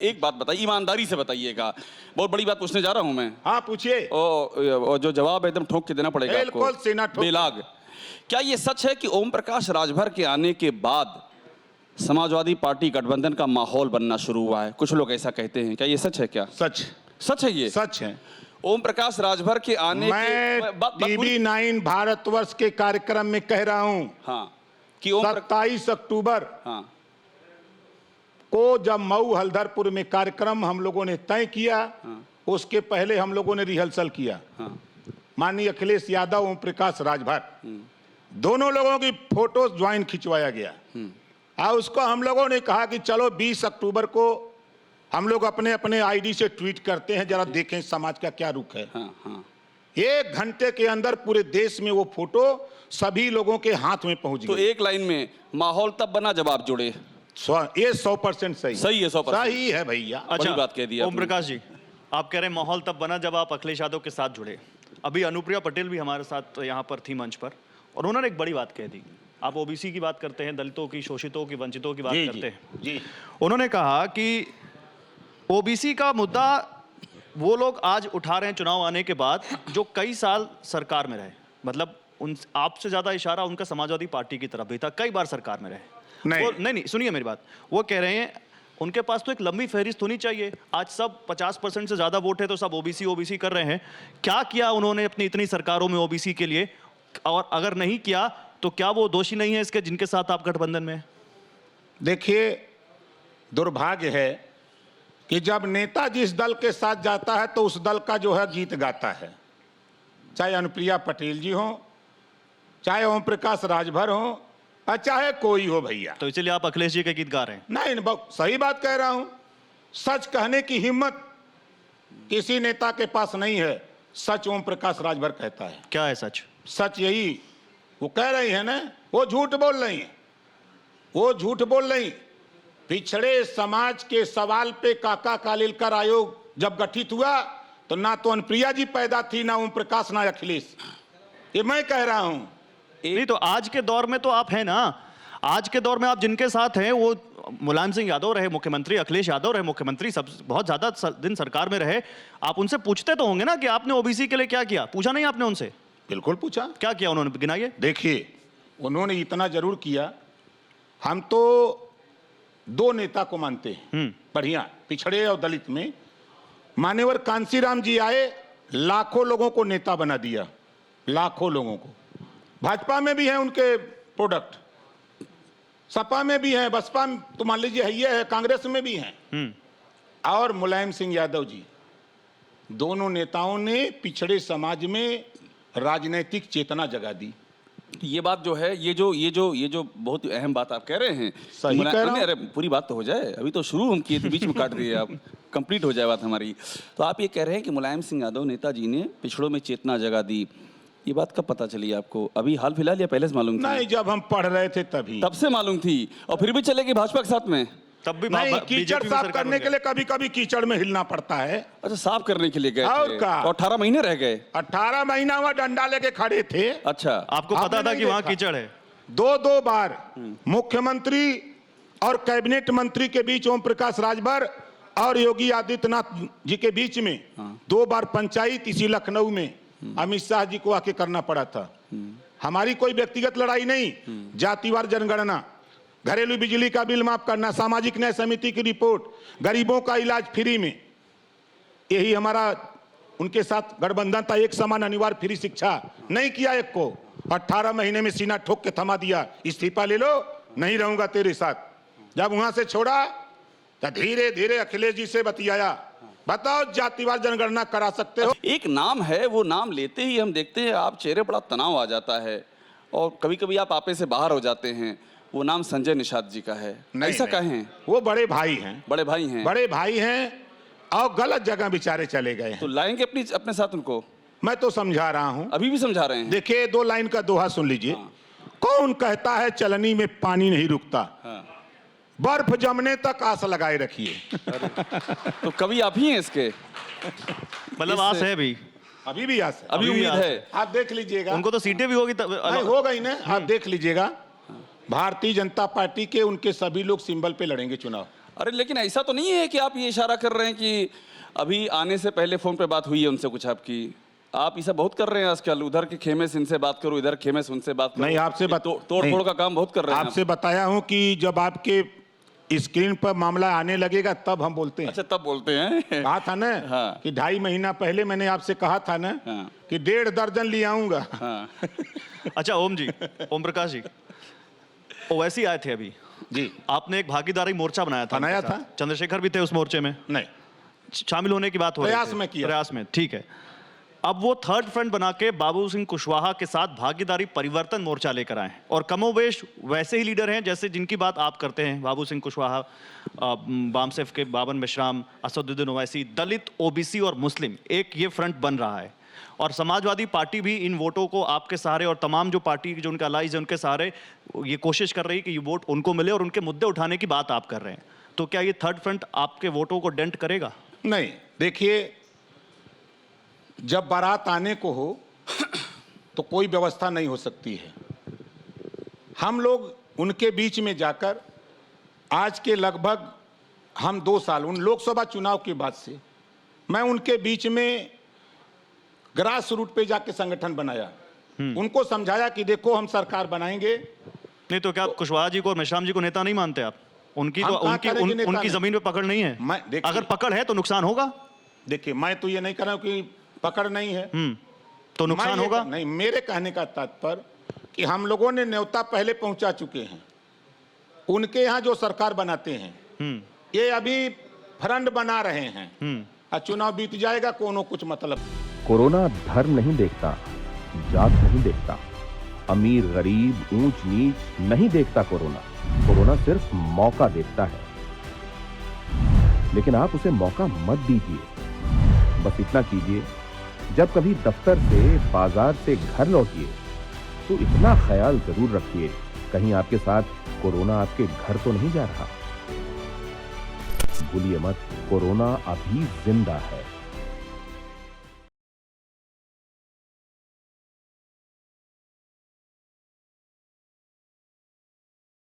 एक बात बताइए, ईमानदारी से बताइएगा, बहुत बड़ी बात पूछने जा रहा हूं मैं। हाँ पूछिए। और जो जवाब एकदम ठोक के देना पड़ेगा आपको, बिल्कुल सीना ठोक। बेलाग। क्या ये सच है कि ओम प्रकाश राजभर के आने के बाद समाजवादी पार्टी गठबंधन का माहौल बनना शुरू हुआ है? कुछ लोग ऐसा कहते हैं, क्या ये सच है? क्या सच? सच है ये? सच है। ओम प्रकाश राजभर के आने मैं टीवी 9 भारतवर्ष के कार्यक्रम में कह रहा हूं। हाँ, कि 27 अक्टूबर हाँ को जब मऊ हल्दरपुर में कार्यक्रम हम लोगों ने तय किया, हाँ, उसके पहले हम लोगों ने रिहर्सल किया। हाँ, माननीय अखिलेश यादव, ओम प्रकाश राजभर, दोनों लोगों की फोटो ज्वाइन खिंचवाया गया। और उसको हम लोगों ने कहा कि चलो 20 अक्टूबर को हम लोग अपने अपने आईडी से ट्वीट करते हैं, जरा देखें समाज का क्या रुख है। हाँ, हाँ। 1 घंटे के अंदर पूरे देश में वो फोटो सभी लोगों के हाथ में पहुंच तो गई। एक लाइन में, माहौल तब बना जब आप जुड़े। ये 100% सही है, 100% सही है भैया। बड़ी बात कह दी ओम प्रकाश जी, आप कह रहे हैं माहौल तब बना जब आप अखिलेश यादव के साथ जुड़े। अभी अनुप्रिया पटेल भी हमारे साथ यहाँ पर थी मंच पर, और उन्होंने एक बड़ी बात कह दी। आप ओबीसी की बात करते हैं, दलितों की, शोषितों की, वंचितों की बात करते हैं जी। उन्होंने कहा कि ओबीसी का मुद्दा वो लोग आज उठा रहे हैं चुनाव आने के बाद, जो कई साल सरकार में रहे। मतलब उन आपसे ज्यादा इशारा उनका समाजवादी पार्टी की तरफ भी था, कई बार सरकार में रहे। नहीं, सुनिए मेरी बात। वो कह रहे हैं उनके पास तो एक लंबी फहरिस्त होनी चाहिए। आज सब 50% से ज्यादा वोट है तो सब ओबीसी कर रहे हैं। क्या किया उन्होंने अपनी इतनी सरकारों में ओबीसी के लिए? और अगर नहीं किया तो क्या वो दोषी नहीं है इसके जिनके साथ आप गठबंधन में? देखिए, दुर्भाग्य है कि जब नेता जिस दल के साथ जाता है तो उस दल का जो है गीत गाता है, चाहे अनुप्रिया पटेल जी हो, चाहे ओम प्रकाश राजभर हो, और चाहे कोई हो भैया। तो इसलिए आप अखिलेश जी के गीत गा रहे हैं? नहीं, सही बात कह रहा हूं। सच कहने की हिम्मत किसी नेता के पास नहीं है। सच ओम प्रकाश राजभर कहता है। क्या है सच? सच यही वो कह रही है ना, वो झूठ बोल रही है, वो झूठ बोल रही। पिछड़े समाज के सवाल पे काका कालेलकर आयोग जब गठित हुआ तो ना तो अनुप्रिया जी पैदा थी, ना ओम प्रकाश, ना अखिलेश। ये मैं कह रहा हूं। नहीं तो आज के दौर में तो आप हैं ना। आज के दौर में आप जिनके साथ हैं वो मुलायम सिंह यादव रहे मुख्यमंत्री, अखिलेश यादव रहे मुख्यमंत्री, सब बहुत ज्यादा दिन सरकार में रहे। आप उनसे पूछते तो होंगे ना कि आपने ओबीसी के लिए क्या किया? पूछा नहीं आपने उनसे? बिल्कुल पूछा। क्या किया उन्होंने, गिनाइए। देखिए, उन्होंने इतना जरूर किया। हम तो 2 नेता को मानते हैं बढ़िया, पिछड़े और दलित में। मान्यवर कांसीराम जी आए, लाखों लोगों को नेता बना दिया, लाखों लोगों को। भाजपा में भी है उनके प्रोडक्ट, सपा में भी है, बसपा तो मान लीजिए है, ये है, कांग्रेस में भी है। और मुलायम सिंह यादव जी, दोनों नेताओं ने पिछड़े समाज में राजनीतिक चेतना जगा दी। ये बात जो है, ये जो बहुत अहम बात आप कह रहे हैं, सही कह रहा हूं। अरे पूरी बात तो हो जाए, अभी तो शुरू हम किए थे, बीच में काट दिए आप, कंप्लीट हो जाए बात हमारी। तो आप ये कह रहे हैं कि मुलायम सिंह यादव नेताजी ने पिछड़ों में चेतना जगा दी। ये बात कब पता चली आपको? अभी हाल फिलहाल या पहले से मालूम थी? नहीं, जब हम पढ़ रहे थे तभी। तब से मालूम थी? और फिर भी चले गए भाजपा के साथ में? तब भी नहीं, कीचड़ साफ करने के लिए कभी कभी कीचड़ में हिलना पड़ता है। अच्छा, साफ करने के लिए गए और थे? का? और 18 महीने रह गए? 18 महीना वह डंडा लेके खड़े थे। अच्छा, आपको पता आपने था नहीं कि वहां देखा? कीचड़ है? 2 बार मुख्यमंत्री और कैबिनेट मंत्री के बीच ओम प्रकाश राजभर और योगी आदित्यनाथ जी के बीच में 2 बार पंचायत इसी लखनऊ में अमित शाह जी को आके करना पड़ा था। हमारी कोई व्यक्तिगत लड़ाई नहीं, जातिवार जनगणना, घरेलू बिजली का बिल माफ करना, सामाजिक न्याय समिति की रिपोर्ट, गरीबों का इलाज फ्री में, यही हमारा उनके साथ गठबंधन था। एक समान अनिवार्य फ्री शिक्षा नहीं किया एक को। 18 महीने में सीना ठोक के थमा दिया, इस्तीफा ले लो, नहीं रहूंगा तेरे साथ। जब वहां से छोड़ा तो धीरे धीरे अखिलेश जी से बतियाया, बताओ जातिवार जनगणना करा सकते हो? एक नाम है, वो नाम लेते ही हम देखते हैं आप चेहरे बड़ा तनाव आ जाता है, और कभी कभी आप आपे से बाहर हो जाते हैं। वो नाम संजय निषाद जी का है। ऐसा कहें? वो बड़े भाई हैं, बड़े भाई हैं, बड़े भाई हैं, और गलत जगह बेचारे चले गए हैं। तो लाएंगे अपने साथ उनको? मैं तो समझा रहा हूं। अभी भी समझा रहे हैं? देखिए, 2 लाइन का दोहा सुन लीजिए। कौन कहता है चलनी में पानी नहीं रुकता? बर्फ जमने तक आस लगाए रखिए। तो कभी आप ही हैं इसके? मतलब आस है भी, अभी भी आस है, अभी उम्मीद है? आप देख लीजिएगा। उनको तो सीटें भी होगी तब हो गई ना, आप देख लीजिएगा। भारतीय जनता पार्टी के उनके सभी लोग सिंबल पे लड़ेंगे चुनाव। अरे लेकिन ऐसा तो नहीं है कि आप ये इशारा कर रहे हैं कि अभी आने से पहले फ़ोन पे बात हुई है उनसे कुछ आपकी? आप ऐसा बहुत कर रहे हैं आजकल, उधर के खेमे से इनसे बात करो, इधर खेमे से उनसे बात करो। नहीं, आपसे तोड़ फोड़ का काम बहुत कर रहे हैं आपसे बताया हूं कि जब आपके स्क्रीन पर मामला आने लगेगा तब हम बोलते हैं। अच्छा, तब बोलते हैं। कहा था ना हाँ। कि 2.5 महीना पहले मैंने आपसे कहा था ना हाँ। कि 1.5 दर्जन ले आऊंगा। हाँ। अच्छा ओम जी, ओम प्रकाश जी, ओवैसी आए थे अभी जी, आपने एक भागीदारी मोर्चा बनाया था बनाया उनके साथ। था। चंद्रशेखर भी थे उस मोर्चे में, नहीं, शामिल होने की बात हो रही प्रयास थी। में किया। प्रयास में, ठीक है। अब वो थर्ड फ्रंट बना के बाबू सिंह कुशवाहा के साथ भागीदारी परिवर्तन मोर्चा लेकर आए और कमोवेश वैसे ही लीडर हैं जैसे जिनकी बात आप करते हैं, बाबू सिंह कुशवाहा, बामसेफ के बाबन मेश्राम, असदुद्दीन ओवैसी, दलित, ओबीसी और मुस्लिम, एक ये फ्रंट बन रहा है। और समाजवादी पार्टी भी इन वोटों को आपके सहारे और तमाम जो पार्टी जो उनके अलाइज है उनके सहारे ये कोशिश कर रही है कि ये वोट उनको मिले और उनके मुद्दे उठाने की बात आप कर रहे हैं। तो क्या ये थर्ड फ्रंट आपके वोटों को डेंट करेगा? नहीं, देखिए, जब बारात आने को हो तो कोई व्यवस्था नहीं हो सकती है। हम लोग उनके बीच में जाकर आज के लगभग हम 2 साल, उन लोकसभा चुनाव के बाद से मैं उनके बीच में ग्रास रूट पे जाके संगठन बनाया, उनको समझाया कि देखो हम सरकार बनाएंगे। नहीं तो क्या आप कुशवाहा जी को और मेश्राम जी को नेता नहीं मानते आप? उनकी हम तो कहाँ उनकी करेंगे नेता उनकी नहीं? जमीन पे पकड़ नहीं है। देखिए, अगर पकड़ है तो नुकसान होगा। देखिए, मैं तो ये नहीं कर रहा हूं कि पकड़ नहीं है, तो नुकसान मैं ये होगा। नहीं, मेरे कहने का तात्पर्य कि हम लोगों ने न्योता पहले पहुंचा चुके हैं। उनके यहाँ जो सरकार बनाते हैं ये अभी फ्रंट बना रहे हैं और चुनाव बीत जाएगा, कोनो कुछ मतलब। कोरोना धर्म नहीं देखता, जात नहीं देखता, अमीर गरीब ऊंच नीच नहीं देखता। कोरोना सिर्फ मौका देखता है, लेकिन आप उसे मौका मत दीजिए। बस इतना कीजिए, जब कभी दफ्तर से बाजार से घर लौटिए तो इतना ख्याल जरूर रखिए कहीं आपके साथ कोरोना आपके घर तो नहीं जा रहा। भूलिए मत, कोरोना अभी जिंदा है।